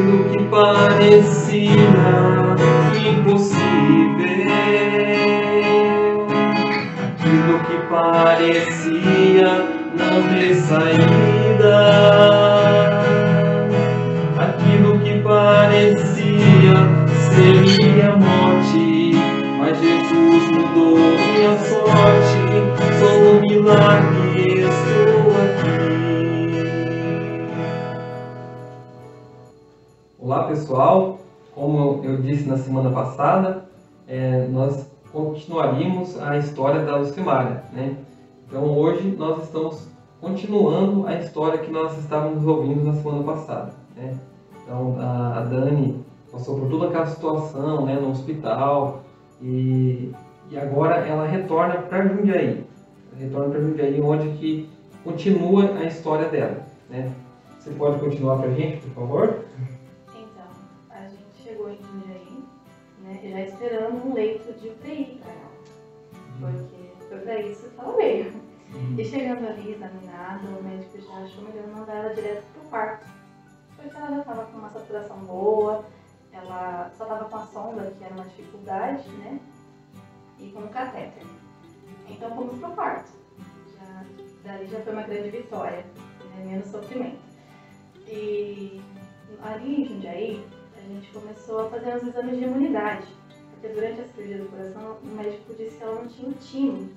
Aquilo que parecia impossível, aquilo que parecia não ter saída, aquilo que parecia ser minha morte, mas Jesus mudou minha sorte. Sou um milagre, estou aqui. Olá pessoal, como eu disse na semana passada, nós continuaríamos a história da Lucimária, né? Então hoje nós estamos continuando a história que nós estávamos ouvindo na semana passada, né? Então a Dani passou por toda aquela situação, né, no hospital e agora ela retorna para Jundiaí. Onde que continua a história dela, né? Você pode continuar para a gente, por favor? Chegou em Jundiaí, né, já esperando um leito de UTI para ela, porque foi para isso que ela veio. E chegando ali, examinada, o médico já achou melhor mandar ela direto para o quarto, porque ela já estava com uma saturação boa, ela só estava com a sonda, que era uma dificuldade, né, e com o catéter. Então fomos para o quarto, dali já foi uma grande vitória, né, menos sofrimento. E ali em Jundiaí, a gente começou a fazer os exames de imunidade, porque durante a cirurgia do coração o médico disse que ela não tinha o timo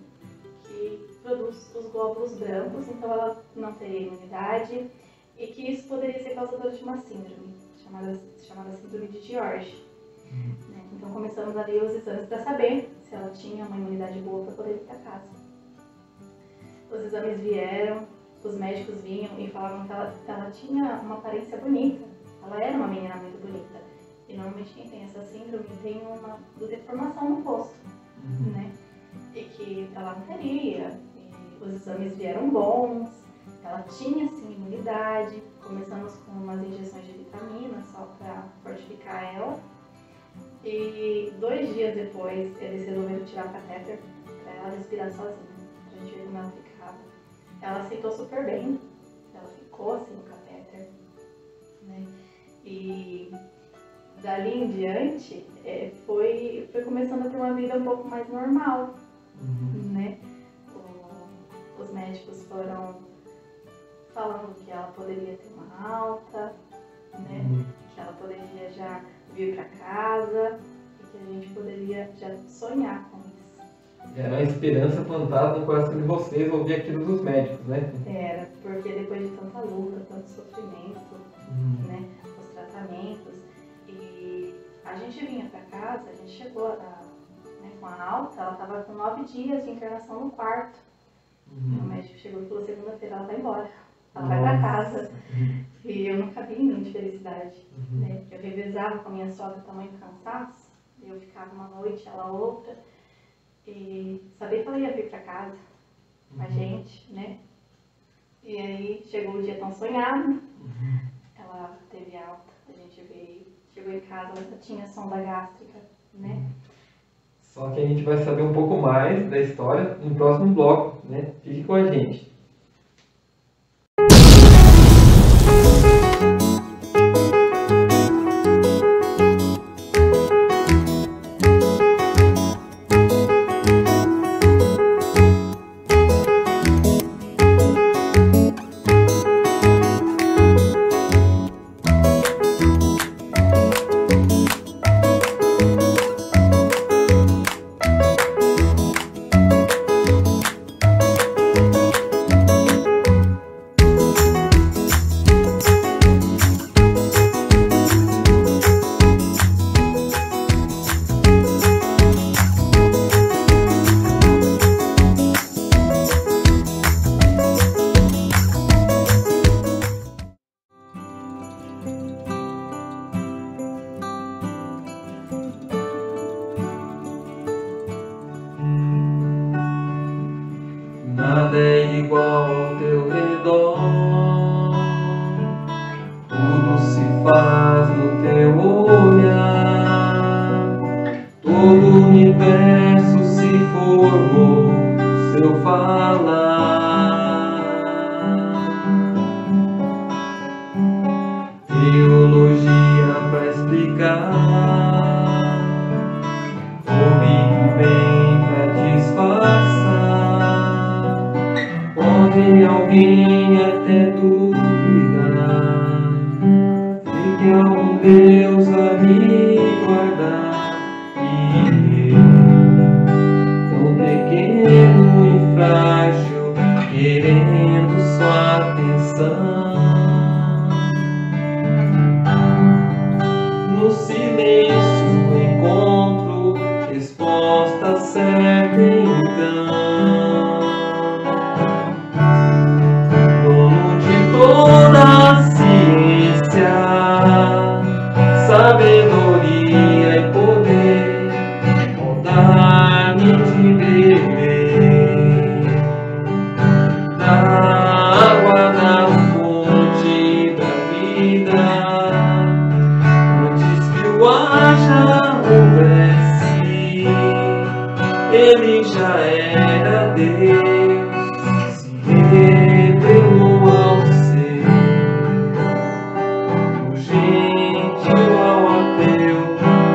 que produz os glóbulos brancos, então ela não teria imunidade e que isso poderia ser causador de uma síndrome, chamada síndrome de George. Então começamos ali os exames para saber se ela tinha uma imunidade boa para poder ir para casa. Os exames vieram, os médicos vinham e falavam que ela tinha uma aparência bonita. Ela era uma menina muito bonita. E normalmente quem tem essa síndrome tem uma deformação no rosto, né? E que ela não teria. E os exames vieram bons. Ela tinha sim imunidade. Começamos com umas injeções de vitamina só para fortificar ela. E 2 dias depois eles resolveram tirar o catéter para ela respirar sozinha. Pra gente ver como ela ficava. Ela aceitou super bem. Ela ficou assim no catéter, né? E dali em diante foi começando a ter uma vida um pouco mais normal, né? Os médicos foram falando que ela poderia ter uma alta, né? Que ela poderia já vir para casa e que a gente poderia já sonhar com isso. Era uma esperança plantada no coração de vocês ouvir aquilo dos médicos, né? Era, porque depois de tanta luta, tanto sofrimento, né? Tratamentos, e a gente vinha para casa, a gente chegou com a alta, ela estava com 9 dias de internação no quarto. O médico chegou e falou: segunda-feira ela vai embora, ela vai para casa. E eu não cabia em mim de felicidade, né? Eu revezava com a minha sogra tamanho cansaço, eu ficava uma noite, ela outra, e sabia que ela ia vir para casa com a gente, né? E aí chegou o dia tão sonhado. Ela teve alta, a gente veio, chegou em casa, ela já tinha sonda gástrica, né? Só que a gente vai saber um pouco mais da história no próximo bloco, né? Fique com a gente. Nada é igual ao teu redor, tudo se faz no teu olhar, todo o universo se formou no seu falar. Teologia Deus se revelou ao ser, do gentil ao ateu,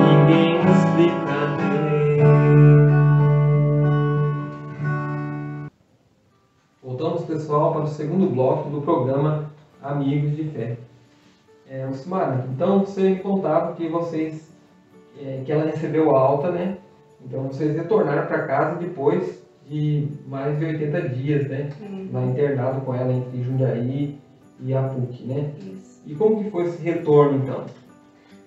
ninguém explica Deus. Voltamos, pessoal, para o segundo bloco do programa Amigos de Fé. Lucimara, então você me contava que que ela recebeu alta, né? Então vocês retornaram para casa depois de mais de 80 dias, né? Lá internado com ela entre Jundiaí e a PUC, né? Isso. E como que foi esse retorno, então?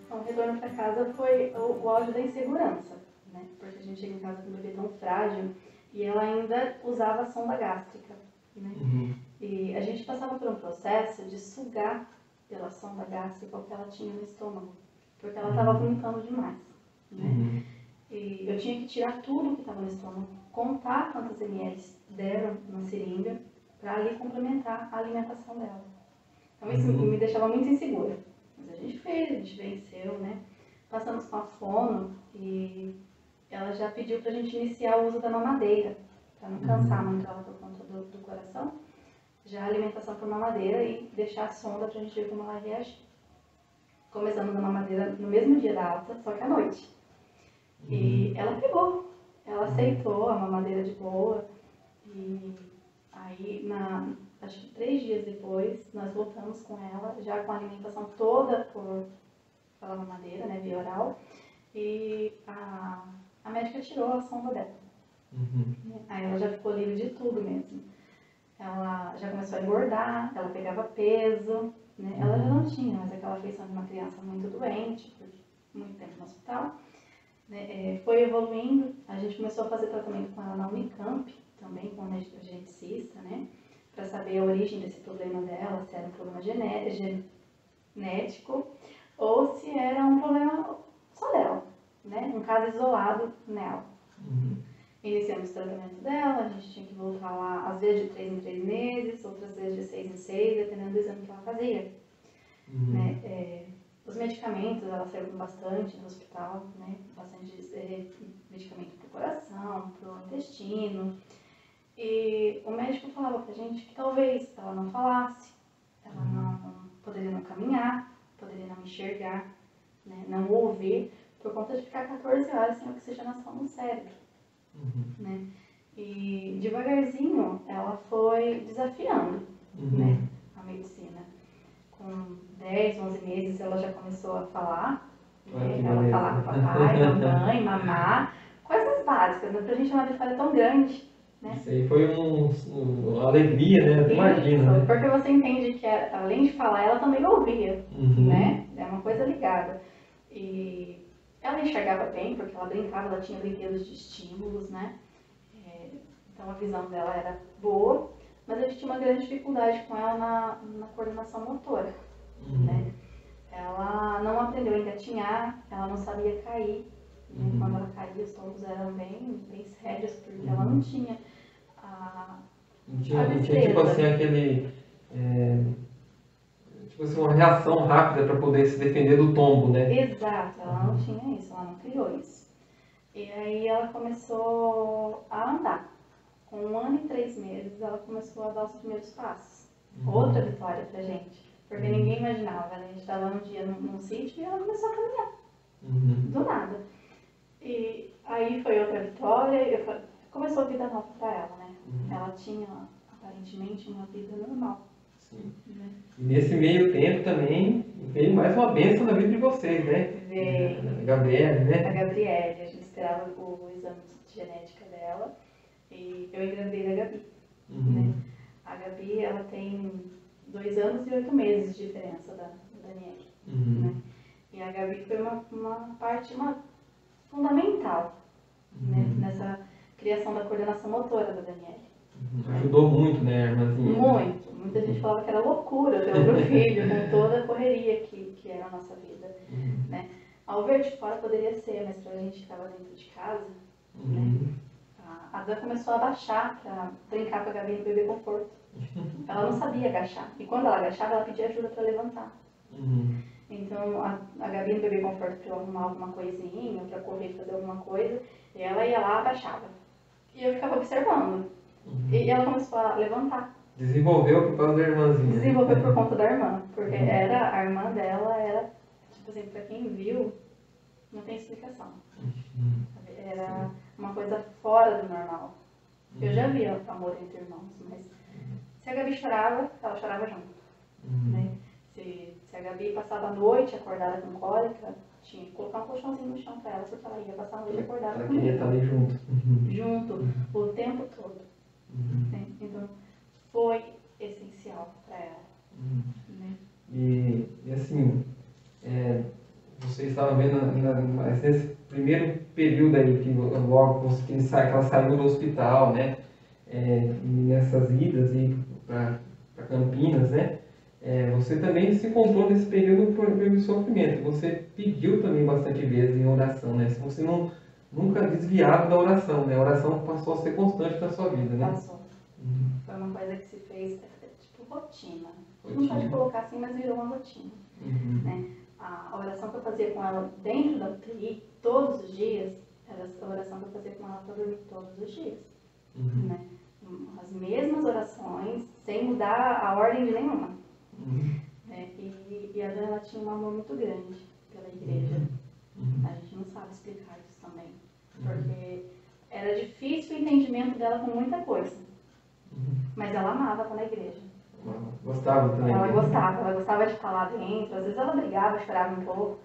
O retorno para casa foi o auge da insegurança, né? Porque a gente chega em casa com um bebê tão frágil e ela ainda usava a sonda gástrica, né? E a gente passava por um processo de sugar pela sonda gástrica o que ela tinha no estômago, porque ela estava vomitando demais, né? E eu tinha que tirar tudo que estava no estômago, contar quantas ml deram na seringa, para ali complementar a alimentação dela. Então isso me deixava muito insegura. Mas a gente fez, a gente venceu, né? Passamos com a fono e ela já pediu para a gente iniciar o uso da mamadeira, para não cansar muito ela por conta do coração. Já a alimentação por mamadeira e deixar a sonda para a gente ver como ela reagir. Começamos a mamadeira no mesmo dia da alta, só que à noite. E ela pegou, ela aceitou a mamadeira de boa. E aí, acho que 3 dias depois, nós voltamos com ela, já com a alimentação toda pela mamadeira, né, via oral. E a médica tirou a sonda dela. Aí ela já ficou livre de tudo mesmo. Ela já começou a engordar, ela pegava peso, né? Ela já não tinha mais aquela feição de uma criança muito doente, por muito tempo no hospital. Né? Foi evoluindo, a gente começou a fazer tratamento com ela na Unicamp, também com a geneticista, né? Para saber a origem desse problema dela, se era um problema genético ou se era um problema só dela, né? Um caso isolado nela. Iniciamos o tratamento dela, a gente tinha que voltar lá, às vezes de 3 em 3 meses, outras vezes de 6 em 6, dependendo do exame que ela fazia. Né? Os medicamentos, ela saiu bastante no hospital, né? Bastante medicamento para o coração, para o intestino. E o médico falava pra gente que talvez ela não falasse, ela não poderia não caminhar, poderia não enxergar, né? Não ouvir, por conta de ficar 14 horas sem oxigenação no cérebro. Né? E devagarzinho ela foi desafiando, né, a medicina. Com 10, 11 meses ela já começou a falar, né? Ela falava com papai, mamãe, mamá, coisas básicas, né? Pra gente é uma vitória tão grande, né? Isso aí foi uma alegria, né? Imagina, né? Porque você entende que além de falar, ela também ouvia, né? É uma coisa ligada. E ela enxergava bem, porque ela brincava, ela tinha brinquedos de estímulos, né? Então a visão dela era boa, mas a gente tinha uma grande dificuldade com ela na coordenação motora, né? Ela não aprendeu a engatinhar, ela não sabia cair, né? Quando ela caía, os tombos eram bem sérios, porque ela não tinha não tinha tipo assim aquele... tipo assim, uma reação rápida para poder se defender do tombo, né? Exato, ela não tinha isso, ela não criou isso. E aí ela começou a andar. Com 1 ano e 3 meses, ela começou a dar os primeiros passos. Outra vitória pra gente, porque ninguém imaginava, né? A gente estava um dia num sítio e ela começou a caminhar, do nada. E aí foi outra vitória, começou a vida nova pra ela, né? Ela tinha, aparentemente, uma vida normal. Sim. E nesse meio tempo também veio mais uma bênção na vida de vocês, né? Veio. A Gabriele, né? A Gabriele, a gente esperava o exame de genética dela e eu engravidei da Gabi. Né? A Gabi, ela tem 2 anos e 8 meses de diferença da Daniele. Né? E a Gabi foi uma parte fundamental, né? Nessa criação da coordenação motora da Daniele. Ajudou muito, né, irmãzinha? Muito. Muita gente falava que era loucura ter outro filho, com toda a correria que era a nossa vida. Né? Ao ver de fora poderia ser, mas pra gente que estava dentro de casa, né? A Dan começou a baixar para brincar com a Gabi no bebê conforto. Ela não sabia agachar. E quando ela agachava, ela pedia ajuda para levantar. Então, a Gabi no bebê conforto para eu arrumar alguma coisinha, para correr, fazer alguma coisa, e ela ia lá, agachava. E eu ficava observando. E ela começou a levantar. Desenvolveu por causa da irmãzinha. Desenvolveu por conta da irmã, porque a irmã dela era, tipo assim, pra quem viu, não tem explicação. Era uma coisa fora do normal. Eu já vi amor entre irmãos, mas se a Gabi chorava, ela chorava junto. Né? Se a Gabi passava a noite acordada com cólica, tinha que colocar um colchãozinho no chão pra ela, porque ela ia passar a noite acordada Ela comigo. queria estar ali junto. Junto, o tempo todo. Né? Então, foi essencial para ela. Né? E assim, você estava vendo mas nesse primeiro período aí, que logo que ela saiu do hospital, né? E nessas idas para Campinas, né? Você também se encontrou nesse período de sofrimento. Você pediu também bastante vezes em oração, né? Se você nunca desviava da oração, né? A oração passou a ser constante na sua vida, né? Passou. Foi uma coisa que se fez, tipo, rotina. Não pode colocar assim, mas virou uma rotina. Né? A oração que eu fazia com ela dentro da UTI, todos os dias, era a oração que eu fazia com ela para dormir todos os dias. Né? As mesmas orações, sem mudar a ordem de nenhuma. Né? E a Dana, ela tinha um amor muito grande pela igreja. A gente não sabe explicar isso também, porque era difícil o entendimento dela com muita coisa. Mas ela amava estar na igreja. Gostava também. Ela gostava de falar dentro. Às vezes ela brigava, chorava um pouco.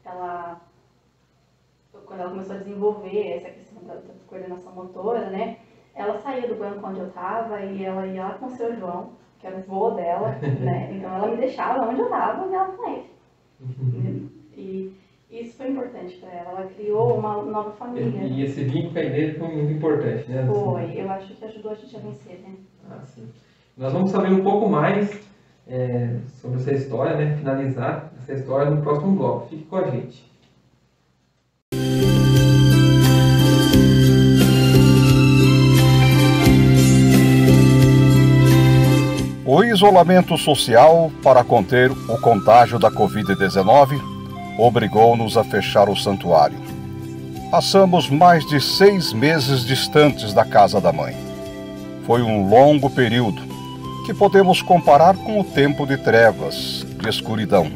Quando ela começou a desenvolver essa questão da coordenação motora, né? Ela saía do banco onde eu estava e ela ia lá com o seu João, que era o vô dela, né? Então ela me deixava onde eu estava e ela com ele. E isso foi importante para ela. Ela criou uma nova família. E esse vínculo com a igreja foi muito importante, né? Foi. Eu acho que ajudou a gente a vencer, né? Sim. Nós vamos saber um pouco mais sobre essa história, né? Finalizar essa história no próximo bloco. Fique com a gente. O isolamento social para conter o contágio da Covid-19 obrigou-nos a fechar o santuário. Passamos mais de 6 meses distantes da casa da mãe. Foi um longo período que podemos comparar com o tempo de trevas, de escuridão.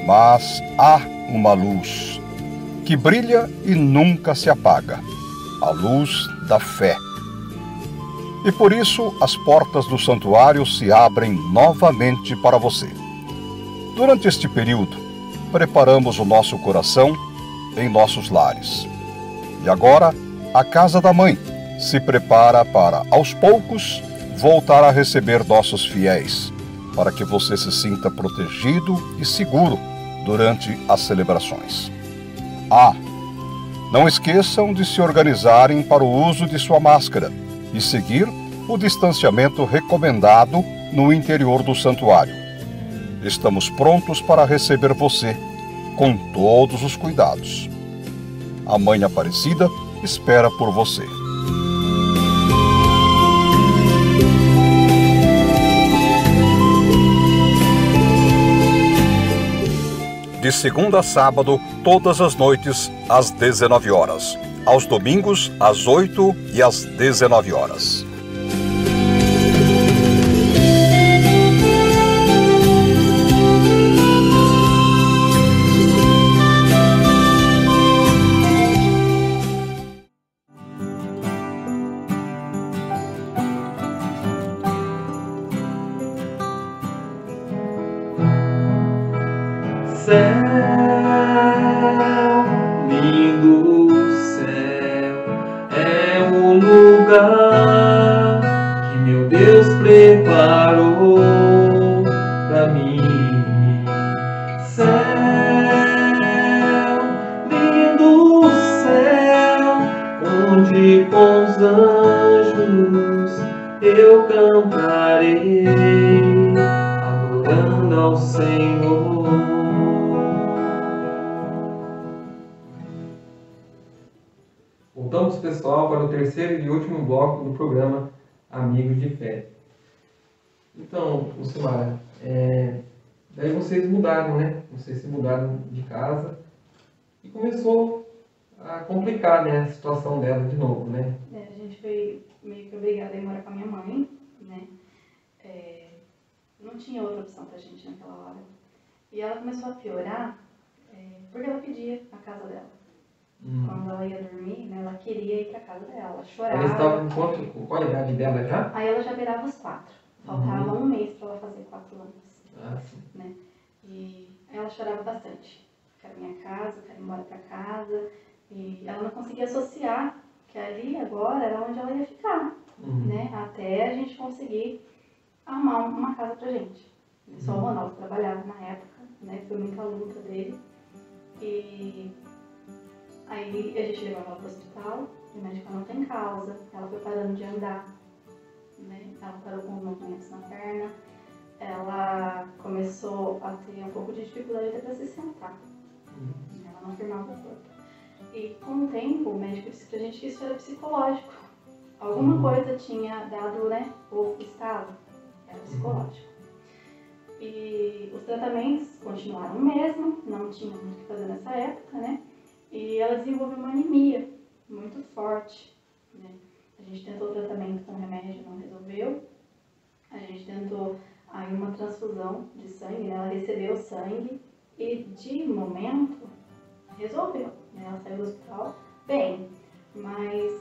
Mas há uma luz que brilha e nunca se apaga, a luz da fé. E por isso as portas do santuário se abrem novamente para você. Durante este período, preparamos o nosso coração em nossos lares. E agora, a casa da mãe se prepara para, aos poucos, voltar a receber nossos fiéis, para que você se sinta protegido e seguro durante as celebrações. Não esqueçam de se organizarem para o uso de sua máscara e seguir o distanciamento recomendado no interior do santuário. Estamos prontos para receber você, com todos os cuidados. A Mãe Aparecida espera por você. De segunda a sábado, todas as noites, às 19 horas. Aos domingos, às 8 e às 19 horas. Céu, lindo céu, é o lugar que meu Deus preparou pra mim. Céu, lindo céu, onde com os anjos eu cantarei, adorando ao Senhor. Voltamos, pessoal, para o terceiro e último bloco do programa Amigos de Fé. Então, Lucimara, daí vocês mudaram, né? Vocês se mudaram de casa e começou a complicar, né, a situação dela de novo, né? A gente foi meio que obrigada a ir morar com a minha mãe, né? Não tinha outra opção pra gente naquela hora. E ela começou a piorar porque ela pedia a casa dela. Quando ela ia dormir, né, ela queria ir pra casa dela, ela chorava. Ela estava com qual a idade dela já? Aí ela já beirava os 4. Faltava um mês pra ela fazer 4 anos. Sim. Né? E ela chorava bastante. Quero minha casa, quero ir embora pra casa. E ela não conseguia associar que ali agora era onde ela ia ficar. Né? Até a gente conseguir arrumar uma casa pra gente. Só o Ronaldo trabalhava na época, né? Foi muita luta dele. E aí a gente levou ela pro hospital, e o médico não tem causa, ela foi parando de andar, né? Ela parou com os movimentos na perna, ela começou a ter um pouco de dificuldade até para se sentar. Ela não firmava o corpo. E com o tempo, o médico disse pra gente que isso era psicológico. Alguma coisa tinha dado, né, o estado, era psicológico. E os tratamentos continuaram o mesmo, não tinha muito o que fazer nessa época, né? E ela desenvolveu uma anemia muito forte, né? A gente tentou o tratamento com remédio, não resolveu. A gente tentou aí uma transfusão de sangue, né? Ela recebeu sangue e de momento resolveu, né? Ela saiu do hospital bem, mas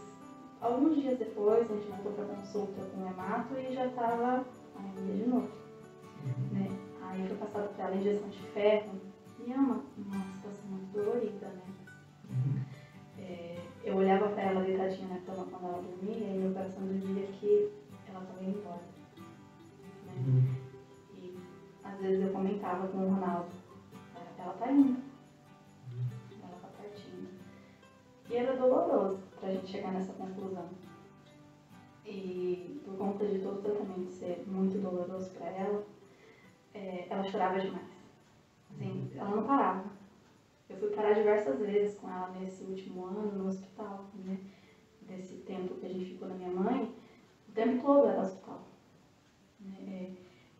alguns dias depois a gente voltou para consulta com o hemato e já estava anemia de novo. Né? Aí foi passado para ela injeção de ferro e é uma situação muito dolorida, né? Eu olhava para ela deitadinha na cama quando ela dormia e meu coração dizia que ela estava indo embora. Né? E às vezes eu comentava com o Ronaldo, ela tá indo, ela tá partindo. E era doloroso pra gente chegar nessa conclusão. E por conta de todo o tratamento ser muito doloroso para ela, ela chorava demais. Assim, ela não parava. Eu fui parar diversas vezes com ela nesse último ano no hospital, né? Desse tempo que a gente ficou na minha mãe, o tempo todo era hospital.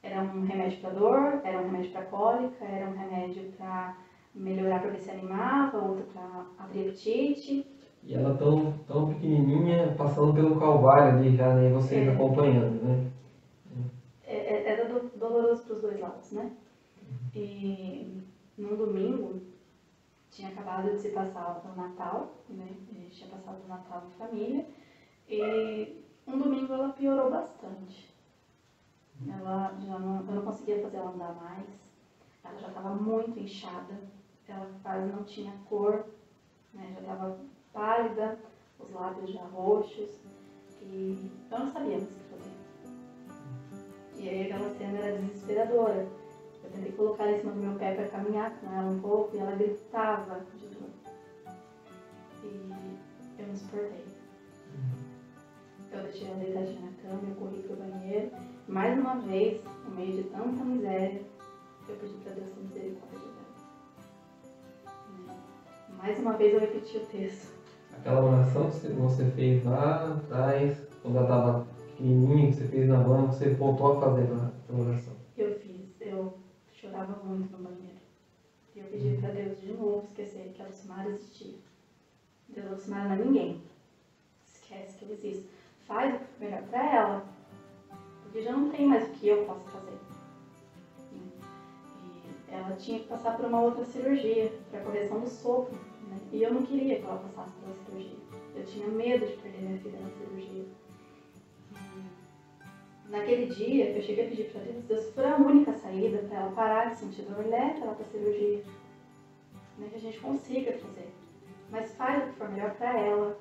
Era um remédio para dor, era um remédio para cólica, era um remédio para melhorar para ver se animava, outro para abrir apetite. E ela tão pequenininha, passando pelo calvário ali já, né? E vocês acompanhando, né? Era doloroso para os dois lados, né? E num domingo, tinha acabado de se passar o Natal, né? A gente tinha passado o Natal em família. E um domingo ela piorou bastante. Eu não conseguia fazer ela andar mais. Ela já estava muito inchada. Ela quase não tinha cor, né? Já estava pálida, os lábios já roxos. E eu não sabia mais o que fazer. E aí aquela cena era desesperadora. Eu tentei colocar ela em cima do meu pé para caminhar com ela um pouco e ela gritava de dor. E eu me suportei. Eu deixei ela deitadinha na cama, eu corri pro banheiro. Mais uma vez, no meio de tanta miséria, eu pedi para Deus ter misericórdia dela. Mais uma vez eu repeti o texto. Aquela oração que você fez lá atrás, quando ela estava pequenininha, que você fez na mão, você voltou a fazer a oração. Eu chorava muito no banheiro. E eu pedi para Deus de novo esquecer que a Lucimara existia. Deus, a Lucimara não é ninguém. Esquece que eu existo. Faz o melhor para ela, porque já não tem mais o que eu posso fazer. E ela tinha que passar por uma outra cirurgia, para a correção do sopro. Né? E eu não queria que ela passasse pela cirurgia. Eu tinha medo de perder minha filha na cirurgia. Naquele dia, eu cheguei a pedir para Deus, Deus, se for a única saída para ela parar de sentir dor, leva ela para a cirurgia. Né, que a gente consiga fazer. Mas faz o que for melhor para ela.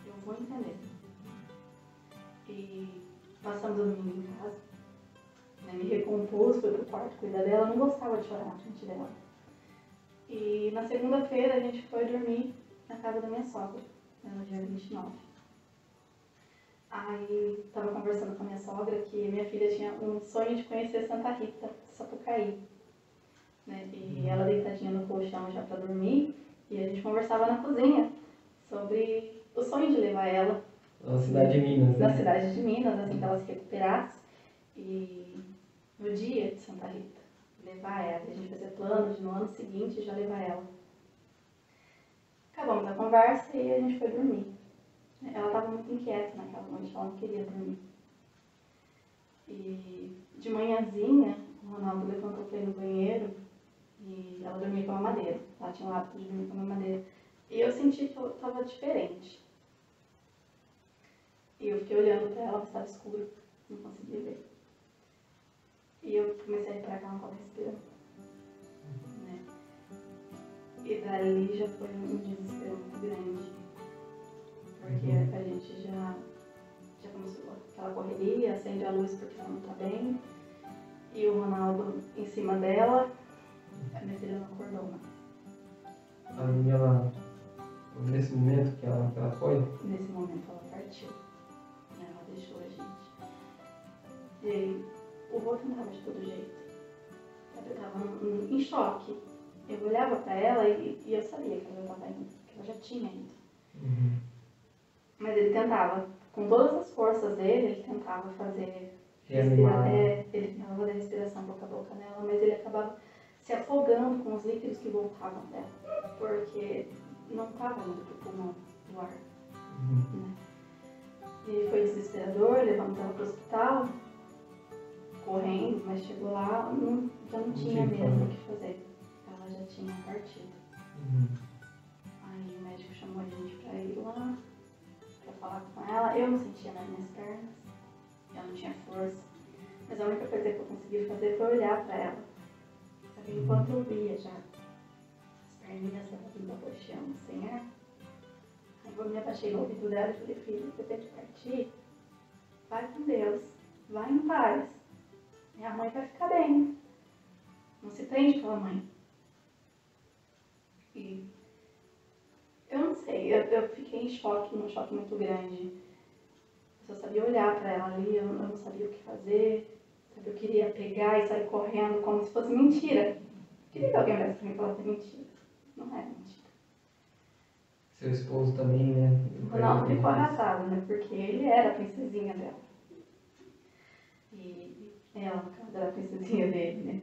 Eu vou entender. E passamos o domingo em casa. Né, me recompus, fui pro quarto cuidar dela. Eu não gostava de chorar na frente dela. E na segunda-feira a gente foi dormir na casa da minha sogra, né, no dia 29. Aí estava conversando com a minha sogra que minha filha tinha um sonho de conhecer Santa Rita, Sapucaí. Né? E ela deitadinha no colchão já para dormir, e a gente conversava na cozinha sobre o sonho de levar ela Na cidade de Minas, né? Na cidade de Minas, assim que ela se recuperasse. E no dia de Santa Rita, levar ela. A gente fazia planos de no ano seguinte já levar ela. Acabamos a conversa e a gente foi dormir. Ela estava muito inquieta naquela noite, ela não queria dormir. E de manhãzinha, o Ronaldo levantou para ir no banheiro e ela dormia com a mamadeira. Ela tinha o hábito de dormir com a mamadeira. E eu senti que eu estava diferente. E eu fiquei olhando para ela, estava escuro, não conseguia ver. E eu comecei a reparar que ela não estava respirando. Né? E dali já foi um desespero muito grande. Porque a gente já começou aquela correria, acende a luz porque ela não está bem. E o Ronaldo em cima dela, a minha filha não acordou mais. Aí ela, nesse momento que ela foi? Nesse momento ela partiu. Ela deixou a gente. E o vô tentava de todo jeito. Eu estava em choque. Eu olhava para ela e eu sabia que ela já estava indo, que ela já tinha ido. Mas ele tentava, com todas as forças dele, ele tentava fazer ele tentava fazer respiração boca a boca nela, mas ele acabava se afogando com os líquidos que voltavam dela, porque não estava indo para o pulmão do ar. Né? E foi desesperador, levamos ela para o hospital, correndo, mas chegou lá, já não tinha mesmo o que fazer. Ela já tinha partido. Aí o médico chamou a gente para ir lá, para falar com ela. Eu não sentia nas minhas pernas, eu não tinha força. Mas a única coisa que eu consegui fazer foi olhar para ela. Só que enquanto eu via já as perninhas dela vindo abochando sem ar, aí eu me abaixei no ouvido dela e falei: filha, você tem que partir, vai com Deus, vai em paz. Minha mãe vai ficar bem. Não se prende pela mãe. E eu não sei, eu fiquei em choque, num choque muito grande. Eu só sabia olhar para ela ali, eu não sabia o que fazer. Eu queria pegar e sair correndo como se fosse mentira. Eu queria que alguém olhasse para mim e falasse mentira. Não era mentira. Seu esposo também, né? O Ronaldo ficou arrasado, né? Porque ele era a princesinha dela. E ela, no caso, era a princesinha dele, né?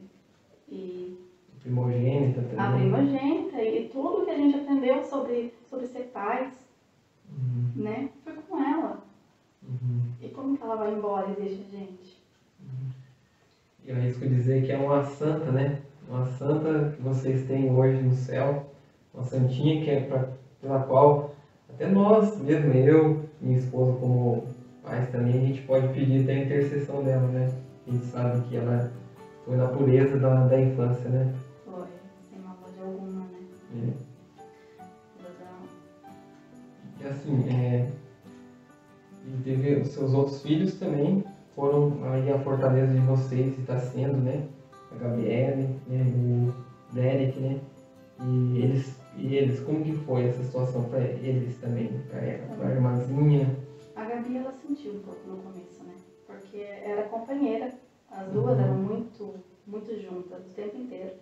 E primogênita também. A primogênita e tudo que a gente aprendeu sobre ser pais, né? Foi com ela. E como que ela vai embora e deixa a gente? Eu arrisco dizer que é uma santa, né? Uma santa que vocês têm hoje no céu, uma santinha que é pela qual até nós, mesmo eu, minha esposa como pais também, a gente pode pedir até a intercessão dela, né? A gente sabe que ela foi na pureza da infância, né? Foi, sem maldade alguma, né? E assim, e teve os seus outros filhos também, foram aí a fortaleza de vocês, está sendo, né? A Gabriele, né? O Derek, né? E eles, como que foi essa situação para eles também? Para a irmãzinha? A Gabi, ela sentiu um pouco no começo, né? Porque era companheira, as duas eram muito, muito juntas o tempo inteiro.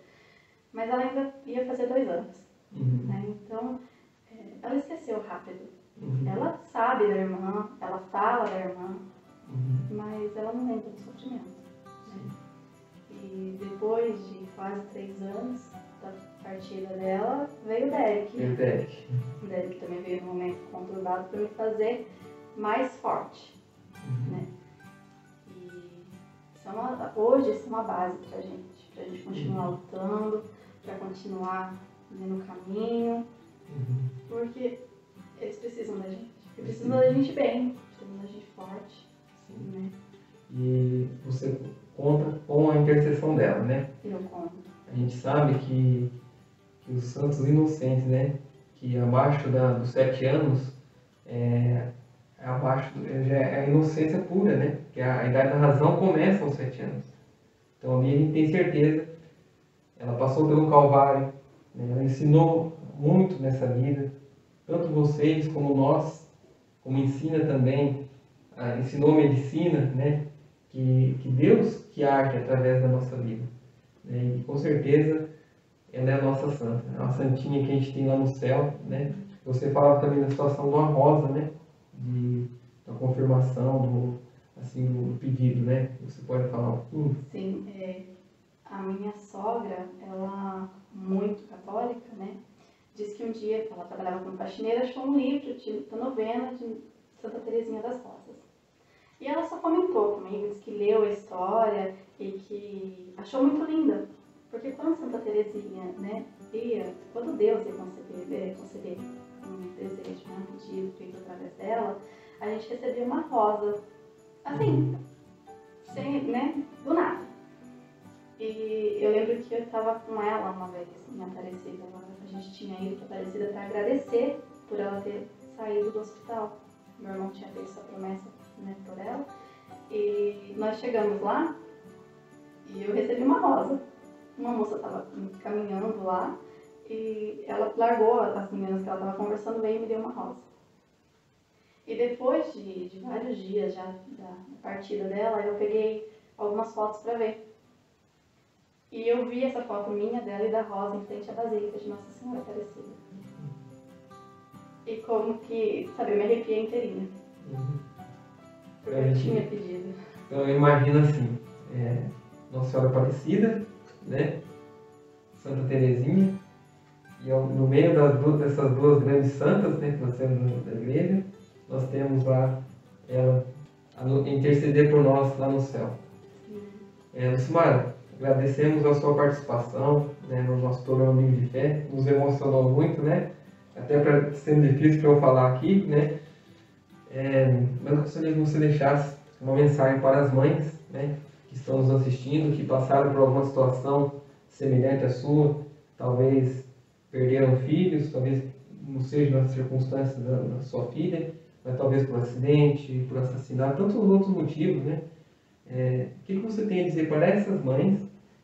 Mas ela ainda ia fazer 2 anos, né? Então, ela esqueceu rápido. Ela sabe da irmã, ela fala da irmã, mas ela não lembra do sofrimento. Né? E depois de quase 3 anos da partida dela, veio o Derek. O Derek também veio num momento conturbado para me fazer mais forte. Né? E hoje são uma base pra gente continuar lutando, para continuar no caminho, porque eles precisam da gente. Eles precisam da gente bem, precisam da gente forte. Né? E você conta com a intercessão dela, né? Eu conto. A gente sabe que os santos inocentes, né? Que abaixo dos 7 anos, já é a inocência pura, né? Que a idade da razão começa aos 7 anos. Então ali a gente tem certeza, ela passou pelo Calvário, né? Ela ensinou muito nessa vida, tanto vocês como nós, como ensina também, ensinou medicina, né? Que Deus que age através da nossa vida. Né? E com certeza ela é a nossa santa, a santinha que a gente tem lá no céu, né? Você fala também da situação de uma rosa, né? Da confirmação, do pedido, né? Você pode falar um pouquinho? Sim, a minha sogra, ela muito católica, né? diz que um dia ela trabalhava como faxineira, achou um livro da novena de Santa Teresinha das Rosas. E ela só comentou comigo, disse que leu a história e que achou muito linda. Porque quando Santa Teresinha, né, quando Deus ia conceder um desejo, um pedido feito através dela, a gente recebia uma rosa, assim, sem, né, do nada. E eu lembro que eu estava com ela uma vez em Aparecida, a gente tinha ido para Aparecida para agradecer por ela ter saído do hospital. Meu irmão tinha feito essa promessa, né, por ela. E nós chegamos lá e eu recebi uma rosa. Uma moça estava caminhando lá e ela largou as meninas que ela estava conversando, veio e me deu uma rosa. E depois de vários dias já da partida dela, eu peguei algumas fotos para ver. E eu vi essa foto minha, dela e da rosa em frente à Basílica de Nossa Senhora Aparecida. E como que, sabe, eu me arrepiei inteirinha. Porque eu tinha pedido. Então eu imagino assim, Nossa Senhora Aparecida, né? Santa Teresinha, e no meio dessas duas grandes santas, né, que nós temos da igreja, nós temos lá ela a interceder por nós lá no céu. Lucimara, agradecemos a sua participação, né, no nosso programa Amigo de Fé, nos emocionou muito, né? Até sendo difícil para eu falar aqui, né? Mas eu gostaria que você deixasse uma mensagem para as mães, né, que estão nos assistindo, que passaram por alguma situação semelhante à sua, talvez perderam filhos, talvez não seja nas circunstâncias da sua filha, mas talvez por acidente, por assassinato, tantos outros motivos, né? O que você tem a dizer para essas mães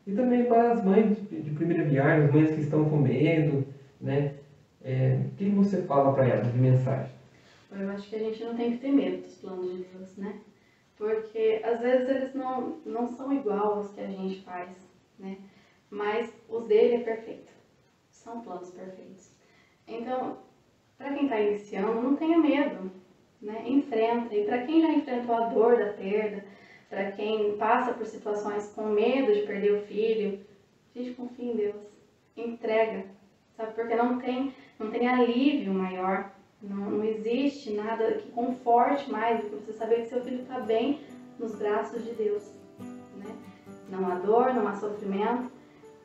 e também para as mães de primeira viagem, as mães que estão com medo, né? O que você fala para elas de mensagem? Eu acho que a gente não tem que ter medo dos planos de Deus, né? Porque às vezes eles não são igual aos que a gente faz, né? Mas os dele é perfeito. São planos perfeitos. Então, para quem está iniciando, não tenha medo, né? Enfrenta. E para quem já enfrentou a dor da perda, para quem passa por situações com medo de perder o filho, a gente confia em Deus. Entrega, sabe? Porque não tem alívio maior. Não existe nada que conforte mais do que você saber que seu filho está bem nos braços de Deus, né? Não há dor, não há sofrimento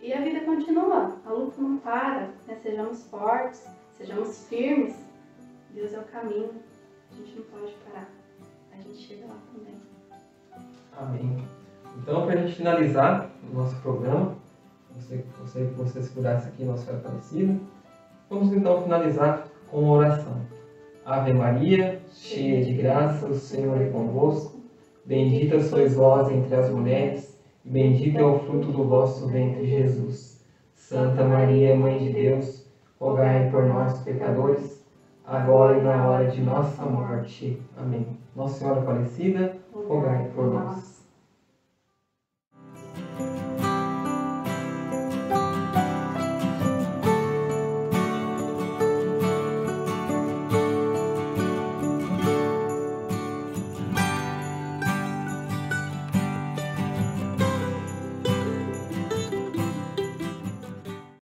e a vida continua, a luta não para, né? Sejamos fortes, sejamos firmes, Deus é o caminho, a gente não pode parar, a gente chega lá também. Amém. Então, para a gente finalizar o nosso programa, gostaria que você segurasse aqui Nossa Senhora Aparecida, vamos então finalizar com uma oração. Ave Maria, cheia de graça, o Senhor é convosco. Bendita sois vós entre as mulheres, e bendito é o fruto do vosso ventre, Jesus. Santa Maria, Mãe de Deus, rogai por nós, pecadores, agora e na hora de nossa morte. Amém. Nossa Senhora Aparecida, rogai por nós.